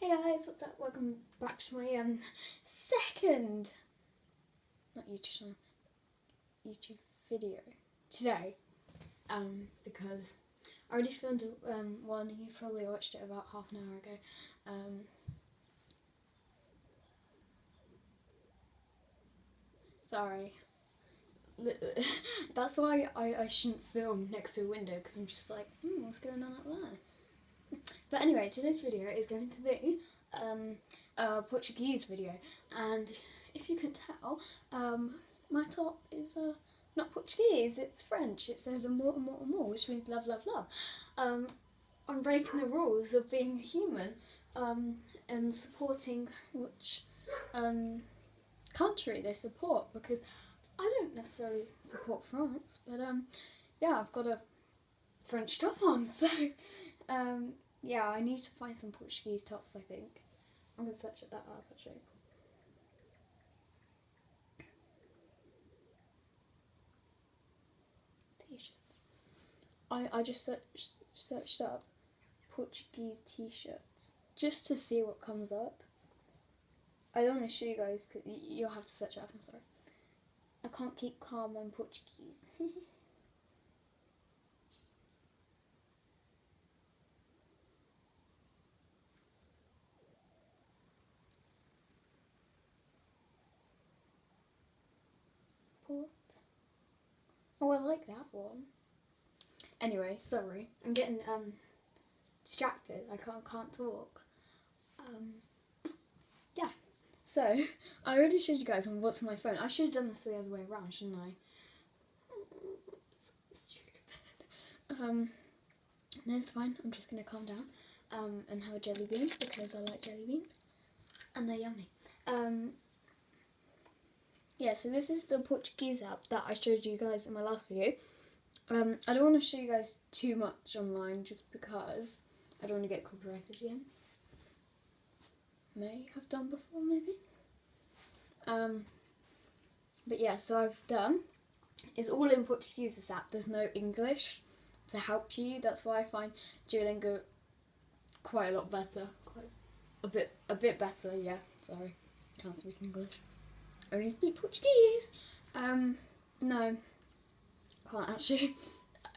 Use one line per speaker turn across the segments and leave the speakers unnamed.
Hey guys, what's up? Welcome back to my second not YouTube channel, YouTube video today. Because I already filmed one. You probably watched it about half an hour ago. Sorry. That's why I shouldn't film next to a window, because I'm just like, what's going on up there? But anyway, today's video is going to be a Portuguese video, and if you can tell, my top is not Portuguese, it's French. It says amor, amor, amor, which means love, love, love. I'm breaking the rules of being human and supporting which country they support, because I don't necessarily support France, but yeah, I've got a French top on, so yeah, I need to find some Portuguese tops, I think. I'm going to search that up, actually. T-shirts. I just searched up Portuguese t-shirts, just to see what comes up. I don't want to show you guys, because you'll have to search it up, I'm sorry. I can't keep calm on Portuguese. Oh, I like that one. Anyway, sorry, I'm getting distracted. I can't talk. Yeah. So I already showed you guys on what's on my phone. I should have done this the other way around, shouldn't I? So stupid. No, it's fine. I'm just gonna calm down and have a jelly bean, because I like jelly beans and they're yummy. Yeah, so this is the Portuguese app that I showed you guys in my last video. I don't want to show you guys too much online, just because I don't want to get copyrighted again. May have done before, maybe. But yeah, so I've done. It's all in Portuguese, this app. There's no English to help you. That's why I find Duolingo quite a lot better. A bit better, yeah. Sorry, can't speak English. Only speak Portuguese. No, can't actually.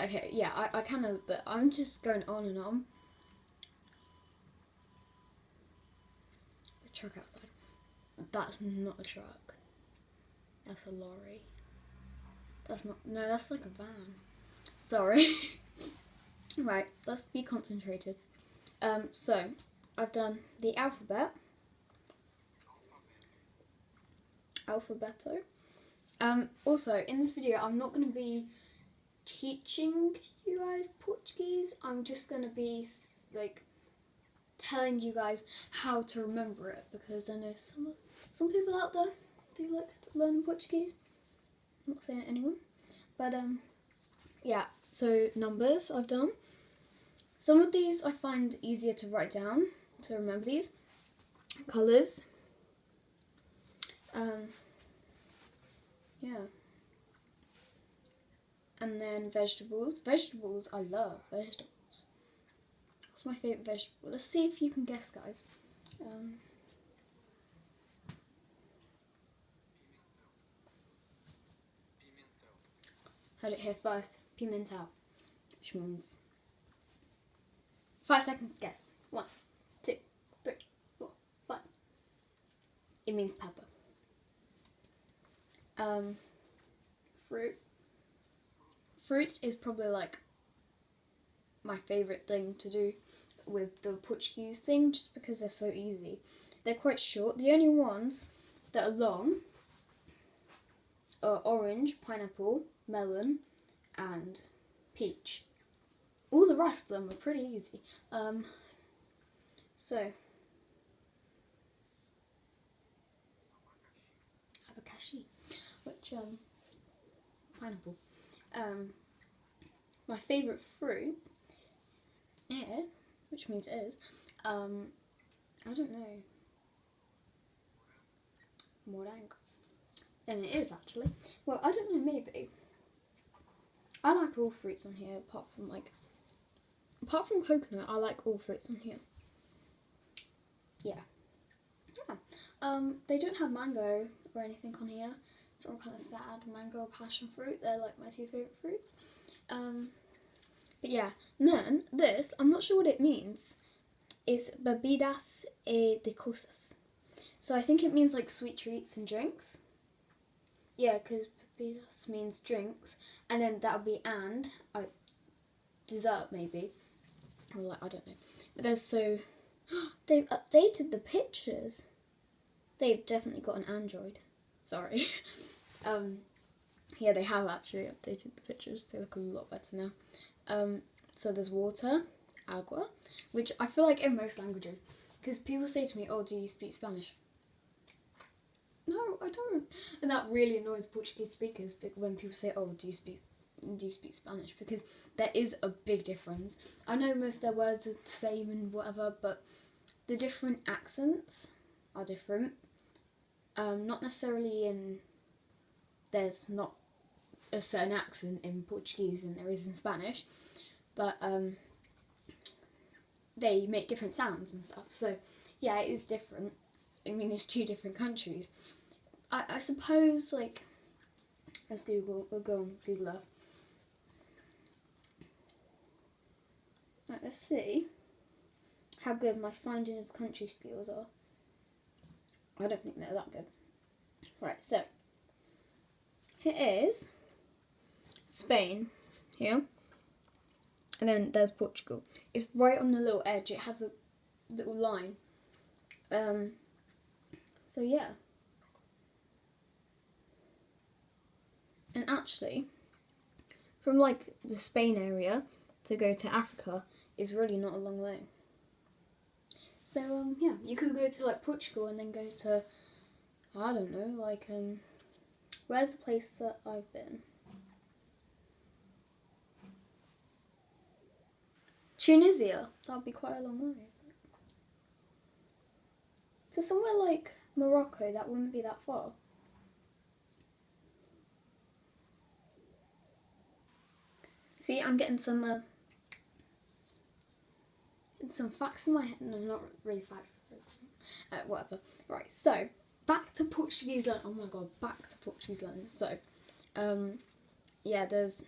Okay, yeah, I kind of, but I'm just going on and on. The truck outside. That's not a truck. That's a lorry. That's not, no, that's like a van. Sorry. Right, let's be concentrated. So, I've done the alphabet. Alphabeto. Also, in this video, I'm not going to be teaching you guys Portuguese. I'm just going to be like telling you guys how to remember it, because I know some people out there do like to learn Portuguese. I'm not saying anyone, but yeah. So numbers I've done. Some of these I find easier to write down to remember these. Colours. Yeah. And then vegetables. Vegetables, I love vegetables. What's my favourite vegetable? Let's see if you can guess, guys. Heard it here first. Pimentel. Which means 5 seconds guess. 1, 2, 3, 4, 5. It means pepper. Fruit. Fruits is probably like my favourite thing to do with the Portuguese thing, just because they're so easy. They're quite short. The only ones that are long are orange, pineapple, melon, and peach. All the rest of them are pretty easy. So abacaxi, which pineapple. My favourite fruit, which means is, I don't know, morango. And it is actually. Well, I don't know, maybe. I like all fruits on here, apart from coconut. I like all fruits on here. yeah. They don't have mango or anything on here, which I'm kind of sad. Mango or passion fruit, they're like my two favourite fruits. But yeah, and then this, I'm not sure what it means, is bebidas de cosas. So I think it means like sweet treats and drinks. Yeah, because bebidas means drinks, and then that would be dessert maybe. Or like, I don't know. But there's they've updated the pictures. They've definitely got an Android. Sorry. Yeah, they have actually updated the pictures. They look a lot better now. So there's water, agua, which I feel like in most languages, because people say to me, "Oh, do you speak Spanish?" No, I don't. And that really annoys Portuguese speakers when people say, "Oh, do you speak Spanish?" Because there is a big difference. I know most of their words are the same and whatever, but the different accents are different. Not necessarily there's not a certain accent in Portuguese than there is in Spanish, but they make different sounds and stuff. So yeah, it is different. I mean, it's two different countries. I suppose, like, let's Google. We'll go on Google Earth. Right, let's see how good my finding of country skills are. I don't think they're that good. Right, so here is Spain here, and then there's Portugal. It's right on the little edge. It has a little line. So yeah. And actually, from like the Spain area to go to Africa is really not a long way. So yeah, you could go to like Portugal and then go to, I don't know, like where's the place that I've been? Tunisia. That'd be quite a long way. So somewhere like Morocco, that wouldn't be that far. See, I'm getting some facts in my head. No, not really facts. Whatever. Right, so back to Portuguese learning. Oh my god, back to Portuguese learning. So, yeah, there's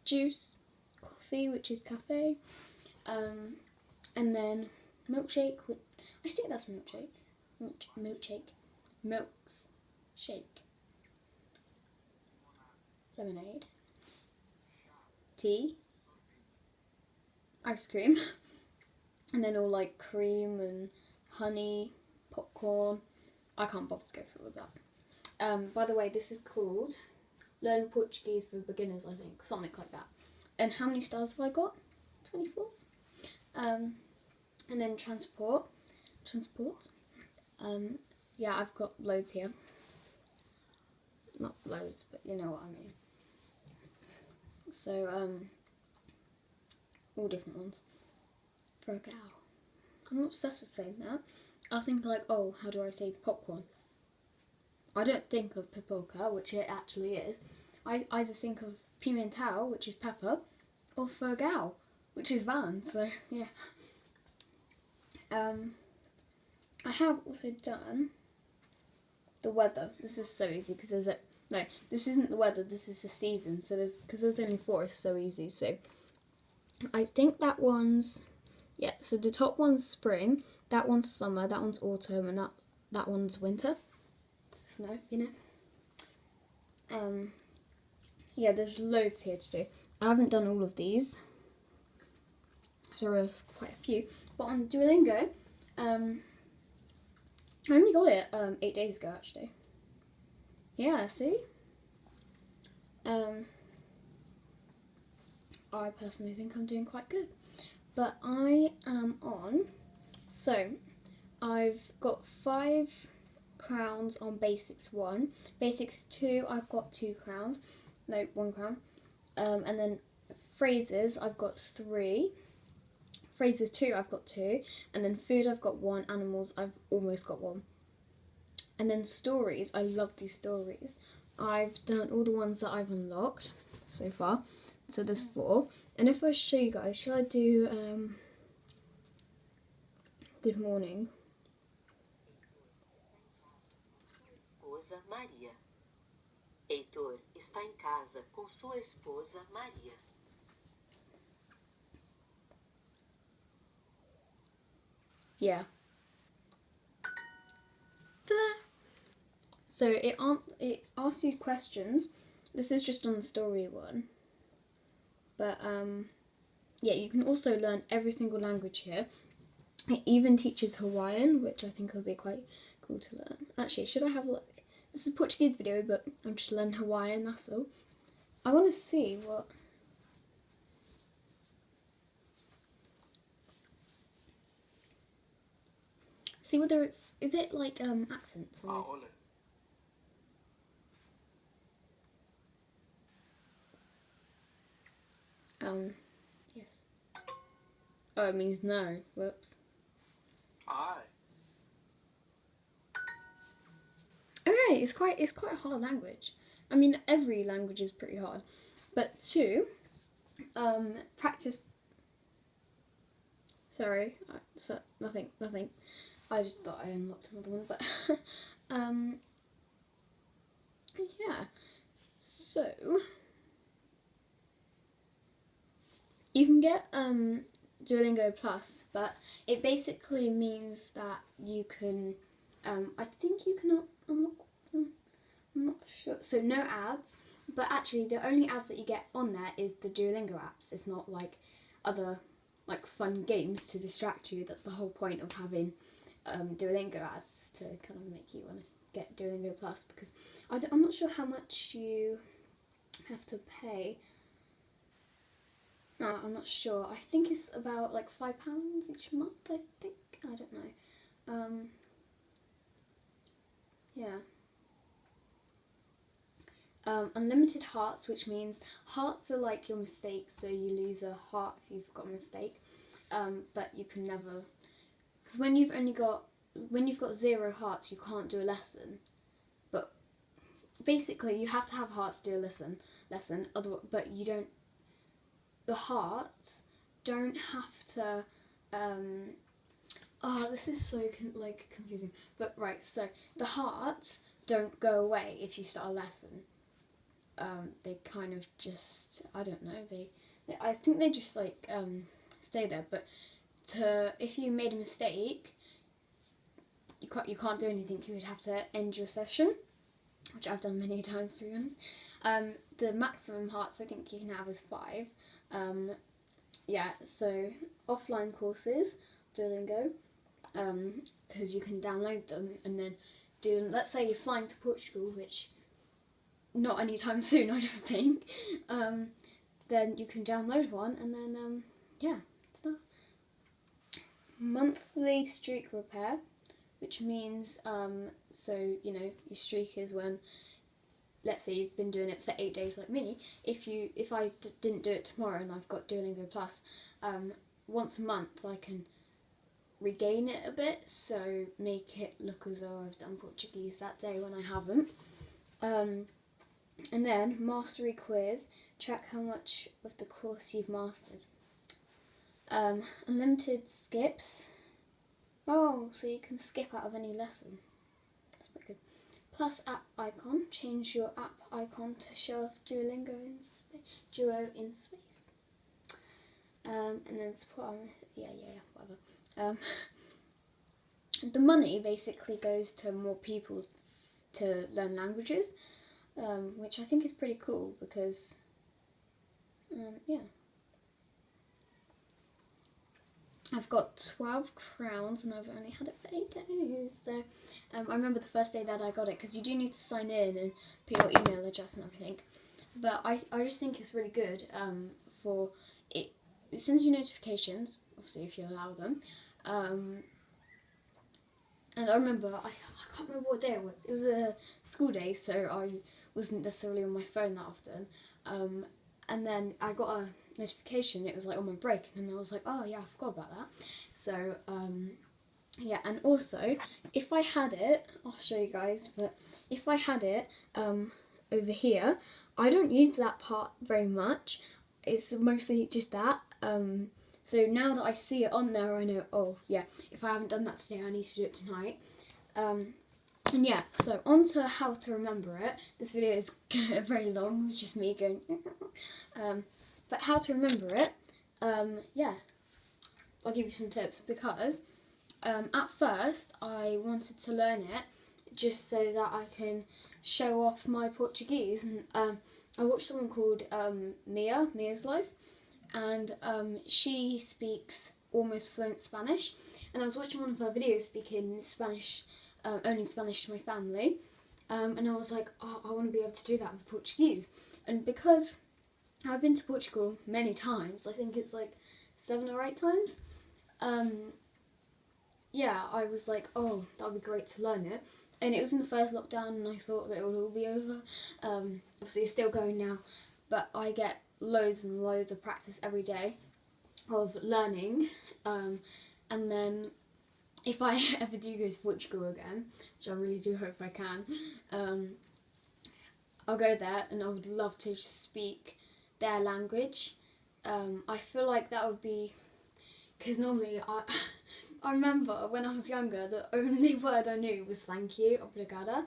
juice, coffee, which is cafe, and then milkshake. I think that's milkshake. Milkshake. Lemonade. Tea. Ice cream. And then all like cream and honey, popcorn. I can't bother to go through all that. By the way, this is called Learn Portuguese for Beginners, I think. Something like that. And how many stars have I got? 24. And then transport. Yeah, I've got loads here. Not loads, but you know what I mean. So, all different ones. For a gal. I'm not obsessed with saying that. I'll think like, oh, how do I say popcorn? I don't think of pipoca, which it actually is. I either think of pimental, which is pepper, or fergal, which is van, so yeah. I have also done the weather. This is so easy because this isn't the weather, this is the season. So because there's only 4, it's so easy. So I think that one's, yeah, so the top one's spring, that one's summer, that one's autumn, and that one's winter. Snow, you know. Yeah, there's loads here to do. I haven't done all of these. So there's quite a few. But on Duolingo, I only got it 8 days ago actually. Yeah, see? I personally think I'm doing quite good. But I am on, so I've got 5 crowns on Basics 1. Basics 2, I've got 2 crowns. No, 1 crown. And then phrases, I've got 3. Phrases 2, I've got 2. And then food, I've got 1. Animals, I've almost got 1. And then stories, I love these stories. I've done all the ones that I've unlocked so far. So there's 4. And if I show you guys, shall I do... good morning.
Esposa Maria. Heitor está em casa com sua esposa Maria.
Yeah. So it asks you questions. This is just on the story one. But yeah, you can also learn every single language here. It even teaches Hawaiian, which I think will be quite cool to learn. Actually, should I have a look? This is a Portuguese video, but I'm just learning Hawaiian, that's all. I want to see what... See whether it's... Is it like accents? Or is yes. Oh, it means no. Whoops.
Aye.
Okay, it's quite a hard language. I mean, every language is pretty hard. But two, practice... Sorry, nothing. I just thought I unlocked another one, but yeah. So you can get Duolingo Plus, but it basically means that you can. I think you can unlock. I'm not sure. So no ads, but actually the only ads that you get on there is the Duolingo apps. It's not like other like fun games to distract you. That's the whole point of having Duolingo ads, to kind of make you want to get Duolingo Plus, because I'm not sure how much you have to pay. No, I'm not sure. I think it's about like £5 each month, I think. I don't know. Yeah. Unlimited hearts, which means hearts are like your mistakes, so you lose a heart if you've got a mistake, but you can never, because when you've got 0 hearts, you can't do a lesson. But basically, you have to have hearts to do a lesson. But you don't. The hearts don't have to. Oh, this is so confusing. But right, so the hearts don't go away if you start a lesson. They kind of just, I don't know, I think they just like stay there. But if you made a mistake, you can't do anything. You would have to end your session, which I've done many times, to be honest. The maximum hearts I think you can have is 5. Yeah, so offline courses, Duolingo, because you can download them and then do. Let's say you're flying to Portugal, which not anytime soon, I don't think. Then you can download one and then yeah, start. Monthly streak repair, which means so you know your streak is when, let's say you've been doing it for 8 days like me. If I didn't do it tomorrow and I've got Duolingo Plus, once a month I can regain it a bit, so make it look as though I've done Portuguese that day when I haven't. And then mastery quiz, check how much of the course you've mastered. Unlimited skips. Oh, so you can skip out of any lesson. That's pretty good. Plus app icon, change your app icon to show off Duolingo Duo in space. And then support, whatever. The money basically goes to more people to learn languages, which I think is pretty cool because, yeah. I've got 12 crowns and I've only had it for 8 days. So I remember the first day that I got it, because you do need to sign in and put your email address and everything. But I just think it's really good for it. It sends you notifications, obviously if you allow them. And I remember, I can't remember what day it was. It was a school day, so I wasn't necessarily on my phone that often. And then I got a notification, it was like on my break, and then I was like, oh yeah, I forgot about that. So yeah, and also if I had it, I'll show you guys, but if I had it over here, I don't use that part very much. It's mostly just that, So now that I see it on there, I know, oh yeah, if I haven't done that today, I need to do it tonight. And yeah, so on to how to remember it. This video is very long, it's just me going, but how to remember it, yeah, I'll give you some tips because at first I wanted to learn it just so that I can show off my Portuguese, and I watched someone called Mia's Life, and she speaks almost fluent Spanish, and I was watching one of her videos speaking Spanish, only Spanish to my family, and I was like, oh, I want to be able to do that with Portuguese. And because I've been to Portugal many times, I think it's like 7 or 8 times, yeah, I was like, oh, that would be great to learn it. And it was in the first lockdown, and I thought that it would all be over. Obviously, it's still going now, but I get loads and loads of practice every day of learning. And then if I ever do go to Portugal again, which I really do hope I can, I'll go there, and I would love to just speak their language. I feel like that would be, because normally I remember when I was younger, the only word I knew was thank you, obrigada.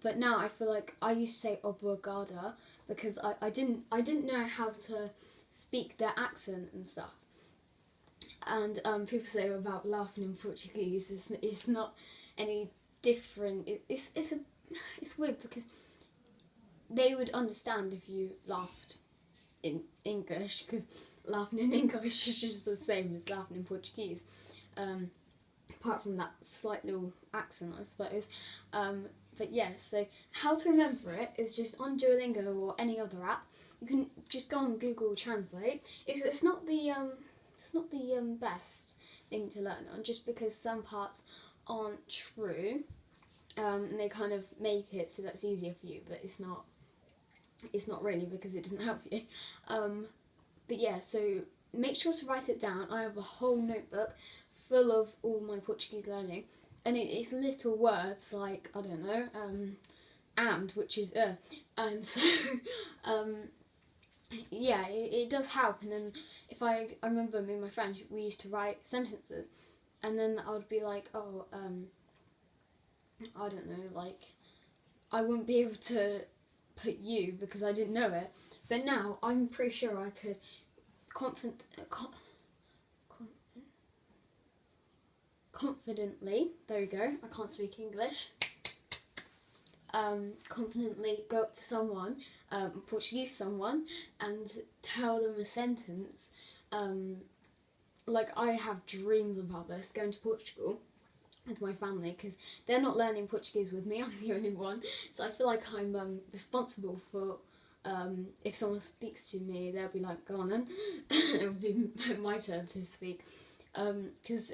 But now I feel like I used to say obrigada because I didn't know how to speak their accent and stuff. And people say about laughing in Portuguese is not any different. It's weird because they would understand if you laughed in English, because laughing in English is just the same as laughing in Portuguese, apart from that slight little accent, I suppose. But yeah, so how to remember it is just on Duolingo or any other app. You can just go on Google Translate. It's not the best thing to learn on, just because some parts aren't true, and they kind of make it so that's easier for you, but it's not really, because it doesn't help you. But yeah, so make sure to write it down. I have a whole notebook full of all my Portuguese learning, and it's little words like, I don't know, and, which is and so yeah, it does help. And then if I remember, me and my friend, we used to write sentences, and then I would be like, oh, I don't know, like, I wouldn't be able to put you because I didn't know it, but now I'm pretty sure I could confidently, there we go, I can't speak English, confidently go up to someone, Portuguese someone, and tell them a sentence. Like, I have dreams about this, going to Portugal with my family, because they're not learning Portuguese with me, I'm the only one, so I feel like I'm responsible for, if someone speaks to me, they'll be like, go on then, it'll be my turn to speak, because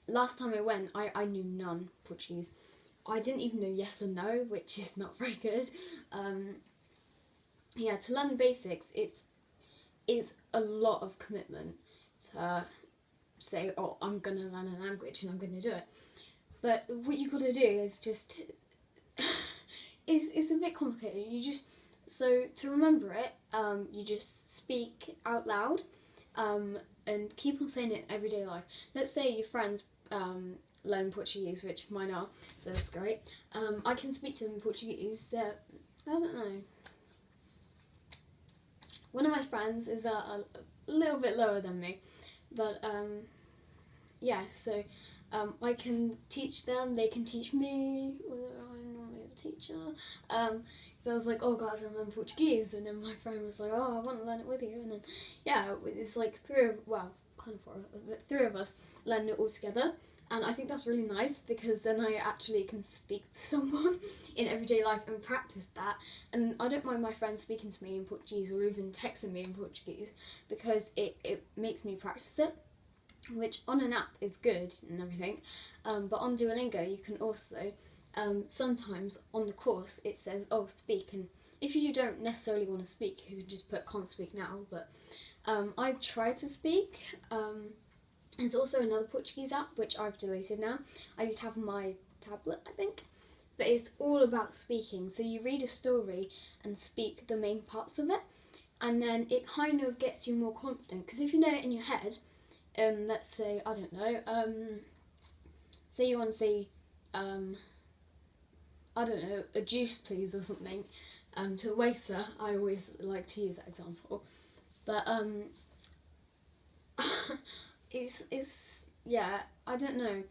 last time I went, I knew none Portuguese. I didn't even know yes and no, which is not very good. Yeah, to learn the basics, it's a lot of commitment to say, oh, I'm going to learn a language and I'm going to do it. But what you got to do is just, it's a bit complicated. So to remember it, you just speak out loud, and keep on saying it in everyday life. Let's say your friends learn Portuguese, which mine are, so that's great. I can speak to them in Portuguese. I don't know. One of my friends is a little bit lower than me, but yeah, so I can teach them, they can teach me, I'm not a teacher. So I was like, oh guys, I'm learning Portuguese, and then my friend was like, oh, I want to learn it with you, and then yeah, it's like three of us learning it all together. And I think that's really nice, because then I actually can speak to someone in everyday life and practice that. And I don't mind my friends speaking to me in Portuguese or even texting me in Portuguese, because it makes me practice it, which on an app is good and everything. But on Duolingo you can also, sometimes on the course it says, oh, speak. And if you don't necessarily want to speak, you can just put can't speak now. But I try to speak. There's also another Portuguese app, which I've deleted now. I used to have on my tablet, I think. But it's all about speaking. So you read a story and speak the main parts of it. and then it kind of gets you more confident. Because if you know it in your head, let's say, I don't know, say you want to say, I don't know, a juice please or something, to a waiter. I always like to use that example, but it's yeah, I don't know.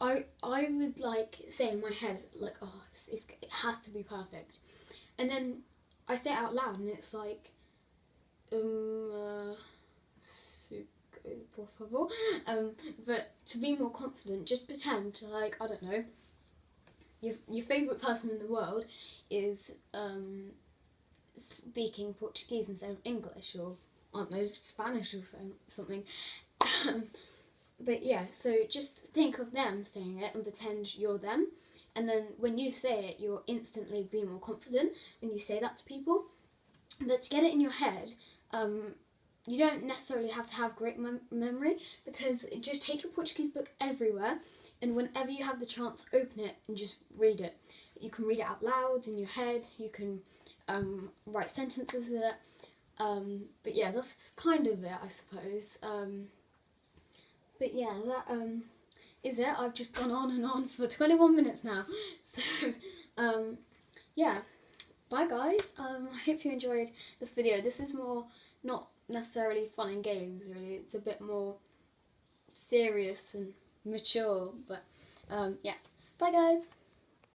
I would like say in my head like, oh, it has to be perfect, and then I say it out loud and it's like, suco, por favor. But to be more confident, just pretend to, like, I don't know, your favourite person in the world is speaking Portuguese instead of English, or I don't know, Spanish or something. But yeah, so just think of them saying it and pretend you're them, and then when you say it, you'll instantly be more confident when you say that to people. But to get it in your head, you don't necessarily have to have great memory, because just take your Portuguese book everywhere, and whenever you have the chance, open it and just read it. You can read it out loud in your head, you can write sentences with it. But yeah, that's kind of it, I suppose. But yeah, that is it. I've just gone on and on for 21 minutes now. So, yeah. Bye guys. I hope you enjoyed this video. This is more not necessarily fun and games, really. It's a bit more serious and mature. But, yeah. Bye guys.